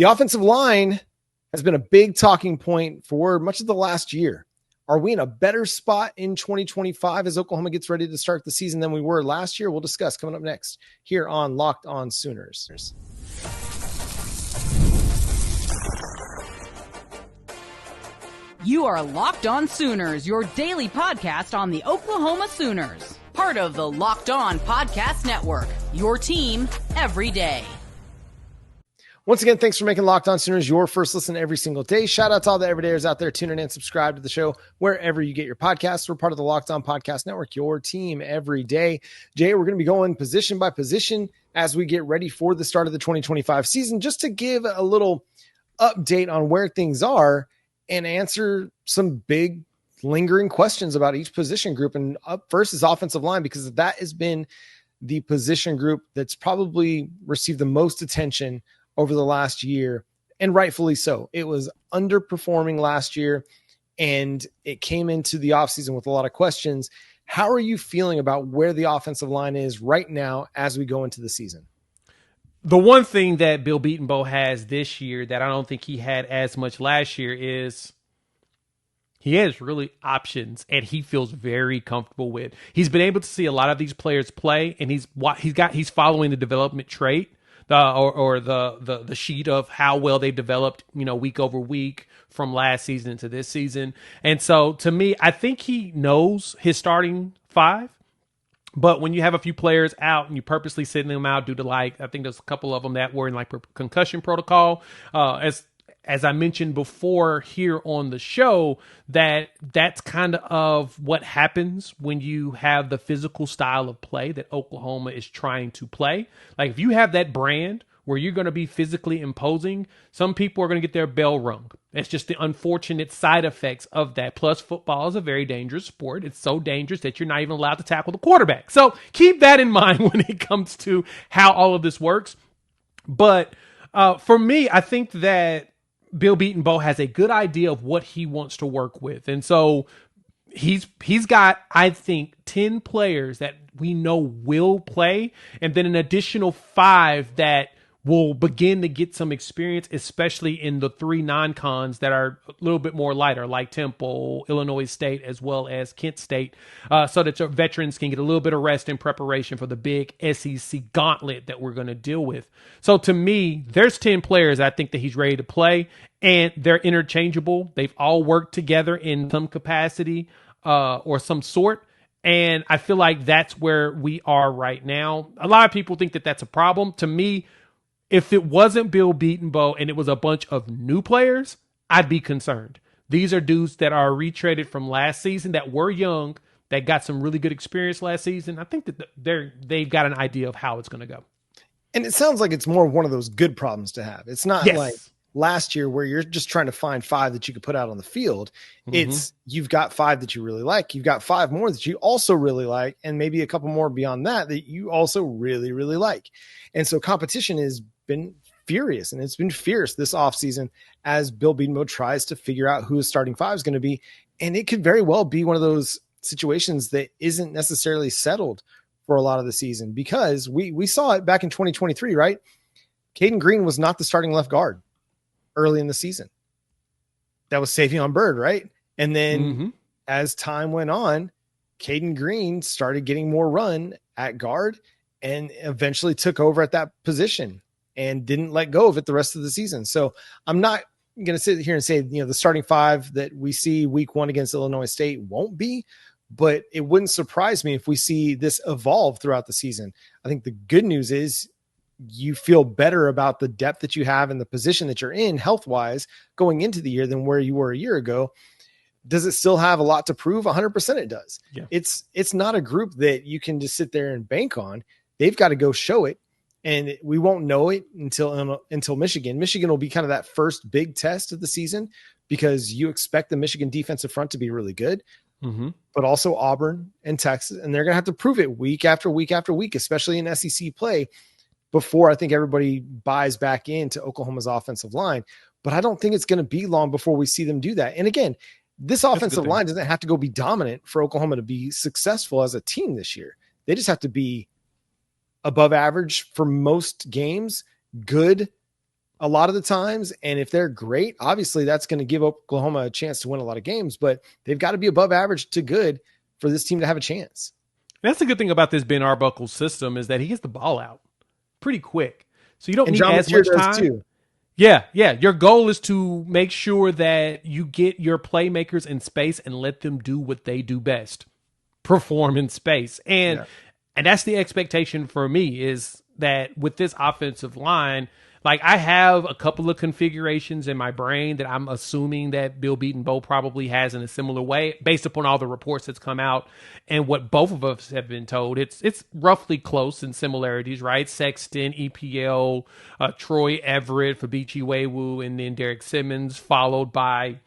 The offensive line has been a big talking point for much of the last year. Are we in a better spot in 2025 as Oklahoma gets ready to start the season than we were last year? We'll discuss coming up next here on Locked On Sooners. You are Locked On Sooners, your daily podcast on the Oklahoma Sooners. Part of the Locked On Podcast Network, your team every day. Once again, thanks for making Locked On Sooners your first listen every single day. Shout out to all the everydayers out there tuning in, subscribe to the show wherever you get your podcasts. We're part of the Locked On Podcast Network, your team every day. Jay, we're going to be going position by position as we get ready for the start of the 2025 season, just to give a little update on where things are and answer some big lingering questions about each position group. And up first is offensive line, because that has been the position group that's probably received the most attention over the last year, and rightfully so. It was underperforming last year, and it came into the offseason with a lot of questions. How are you feeling about where the offensive line is right now as we go into the season? The one thing that Bill Bedenbaugh has this year that I don't think he had as much last year is he has really options, and he feels very comfortable with. He's been able to see a lot of these players play, and he's following the development trait. The sheet of how well they've developed, week over week from last season to this season. And so to me, I think he knows his starting five. But when you have a few players out and you purposely sitting them out due to I think there's a couple of them that were in concussion protocol, as I mentioned before here on the show, that's kind of what happens when you have the physical style of play that Oklahoma is trying to play. Like, if you have that brand where you're going to be physically imposing, some people are going to get their bell rung. It's just the unfortunate side effects of that. Plus, football is a very dangerous sport. It's so dangerous that you're not even allowed to tackle the quarterback. So keep that in mind when it comes to how all of this works. But for me, I think that Bill Bedenbaugh has a good idea of what he wants to work with. And so he's got, I think, 10 players that we know will play, and then an additional 5 that will begin to get some experience, especially in the 3 non-cons that are a little bit more lighter, like Temple, Illinois State, as well as Kent State, so that your veterans can get a little bit of rest in preparation for the big SEC gauntlet that we're going to deal with. So to me, there's 10 players I think that he's ready to play, and they're interchangeable. They've all worked together in some capacity or some sort. And I feel like that's where we are right now. A lot of people think that that's a problem. To me, if it wasn't Bill Bedenbaugh and it was a bunch of new players, I'd be concerned. These are dudes that are retreaded from last season that were young, that got some really good experience last season. I think that they've got an idea of how it's going to go. And it sounds like it's more one of those good problems to have. It's not like last year where you're just trying to find 5 that you could put out on the field. It's you've got 5 that you really like. You've got 5 more that you also really like, and maybe a couple more beyond that you also really, really like. And so competition has been furious, and it's been fierce this offseason as Bill Bedenbaugh tries to figure out who his starting 5 is going to be. And it could very well be one of those situations that isn't necessarily settled for a lot of the season, because we saw it back in 2023, right? Kaden Green was not the starting left guard early in the season. That was Savion Byrd, right? And then as time went on, Kaden Green started getting more run at guard and eventually took over at that position and didn't let go of it the rest of the season. So I'm not going to sit here and say, the starting 5 that we see week 1 against Illinois State won't be, but it wouldn't surprise me if we see this evolve throughout the season. I think the good news is you feel better about the depth that you have and the position that you're in health-wise going into the year than where you were a year ago. Does it still have a lot to prove? 100% it does. Yeah. It's not a group that you can just sit there and bank on. They've got to go show it, and we won't know it until Michigan. Michigan will be kind of that first big test of the season, because you expect the Michigan defensive front to be really good, but also Auburn and Texas, and they're going to have to prove it week after week after week, especially in SEC play, before I think everybody buys back into Oklahoma's offensive line. But I don't think it's going to be long before we see them do that. And again, this offensive line doesn't have to go be dominant for Oklahoma to be successful as a team this year. They just have to be above average for most games, good a lot of the times. And if they're great, obviously that's going to give Oklahoma a chance to win a lot of games, but they've got to be above average to good for this team to have a chance. That's the good thing about this Ben Arbuckle's system is that he gets the ball out pretty quick. So you don't need as much time. Too. Yeah. Your goal is to make sure that you get your playmakers in space and let them do what they do best, perform in space. And that's the expectation for me, is that with this offensive line, like I have a couple of configurations in my brain that I'm assuming that Bill Bedenbaugh probably has in a similar way, based upon all the reports that's come out and what both of us have been told. It's roughly close in similarities, right? Sexton, EPL, Troy Everett, Fabichi Wewu, and then Derek Simmons, followed by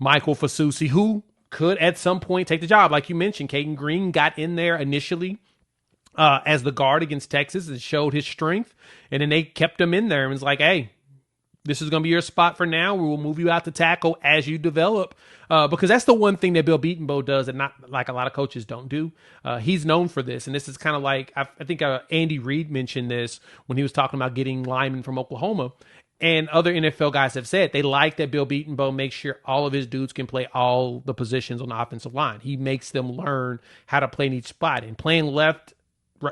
Michael Fasusi, who could at some point take the job. Like you mentioned, Kaden Green got in there initially as the guard against Texas and showed his strength. And then they kept him in there and was like, hey, this is going to be your spot for now. We will move you out to tackle as you develop. Because that's the one thing that Bill Bedenbaugh does and not like a lot of coaches don't do. He's known for this. And this is kind of like, I think Andy Reid mentioned this when he was talking about getting linemen from Oklahoma. And other NFL guys have said they like that Bill Bedenbaugh makes sure all of his dudes can play all the positions on the offensive line. He makes them learn how to play in each spot. And playing left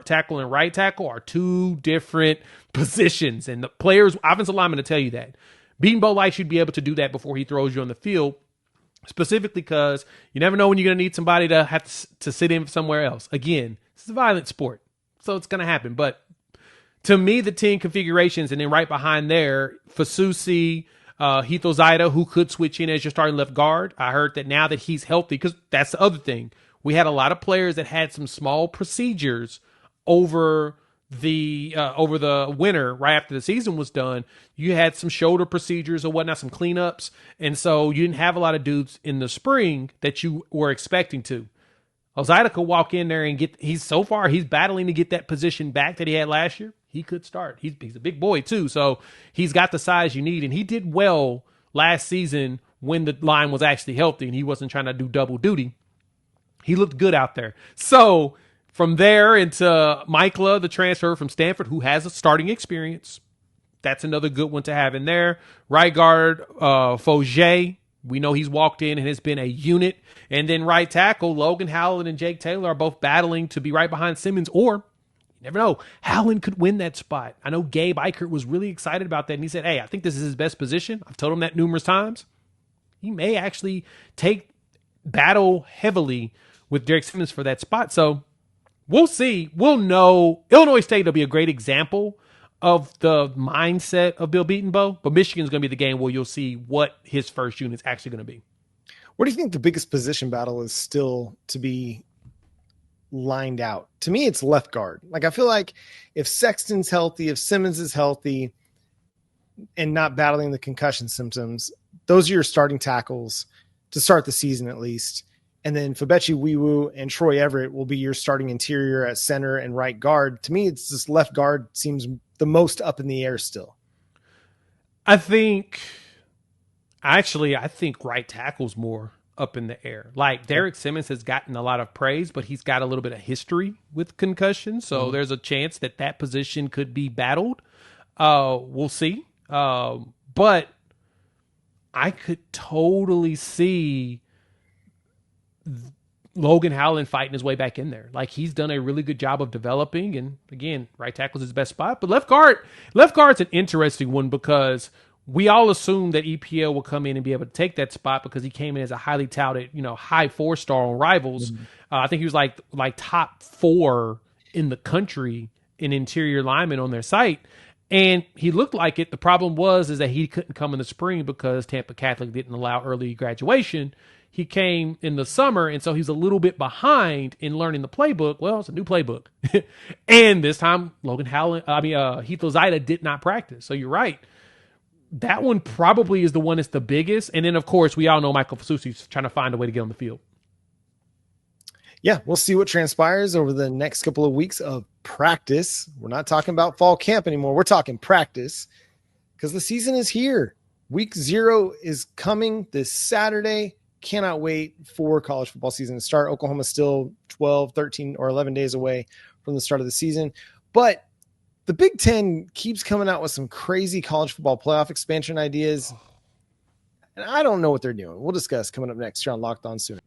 tackle and right tackle are two different positions. And the players, offensive linemen, to tell you that. Bedenbaugh likes you to be able to do that before he throws you on the field, specifically because you never know when you're going to need somebody to have to sit in somewhere else. Again, this is a violent sport, so it's going to happen. But to me, the 10 configurations, and then right behind there, Fasusi, Heath Ozida, who could switch in as your starting left guard. I heard that now that he's healthy, because that's the other thing. We had a lot of players that had some small procedures over the winter, right after the season was done. You had some shoulder procedures or whatnot, some cleanups, and so you didn't have a lot of dudes in the spring that you were expecting to. Ozida could walk in there and he's battling to get that position back that he had last year. He could start. He's a big boy too, so he's got the size you need, and he did well last season when the line was actually healthy and he wasn't trying to do double duty. He looked good out there. So from there into Mikla, the transfer from Stanford, who has a starting experience. That's another good one to have in there. Right guard, Foger. We know he's walked in and has been a unit. And then right tackle, Logan Howland and Jake Taylor are both battling to be right behind Simmons. Or, you never know, Howland could win that spot. I know Gabe Eichert was really excited about that. And he said, hey, I think this is his best position. I've told him that numerous times. He may actually battle heavily with Derek Simmons for that spot. So, we'll see. We'll know. Illinois State will be a great example of the mindset of Bill Bedenbaugh, but Michigan's going to be the game where you'll see what his first unit's actually going to be. What do you think the biggest position battle is still to be lined out? To me, it's left guard. Like, I feel like if Sexton's healthy, if Simmons is healthy and not battling the concussion symptoms, those are your starting tackles to start the season at least. And then Fabichi Wewu and Troy Everett will be your starting interior at center and right guard. To me, it's this left guard seems the most up in the air still. I think right tackle's more up in the air. Like Derek Simmons has gotten a lot of praise, but he's got a little bit of history with concussion. So there's a chance that position could be battled. We'll see. But I could totally see Logan Howland fighting his way back in there. Like, he's done a really good job of developing, and again, right tackle's his best spot. But left guard's an interesting one because we all assume that EPL will come in and be able to take that spot because he came in as a highly touted, high 4-star on Rivals. I think he was like top 4 in the country in interior linemen on their site. And he looked like it. The problem is that he couldn't come in the spring because Tampa Catholic didn't allow early graduation. He came in the summer, and so he's a little bit behind in learning the playbook. Well, it's a new playbook. And this time, Heath Ozida did not practice. So you're right. That one probably is the one that's the biggest. And then, of course, we all know Michael Fasusi's trying to find a way to get on the field. Yeah, we'll see what transpires over the next couple of weeks of practice. We're not talking about fall camp anymore. We're talking practice because the season is here. Week 0 is coming this Saturday. Cannot wait for college football season to start. Oklahoma's still 12, 13, or 11 days away from the start of the season. But the Big Ten keeps coming out with some crazy college football playoff expansion ideas. And I don't know what they're doing. We'll discuss coming up next here on Locked On Sooners.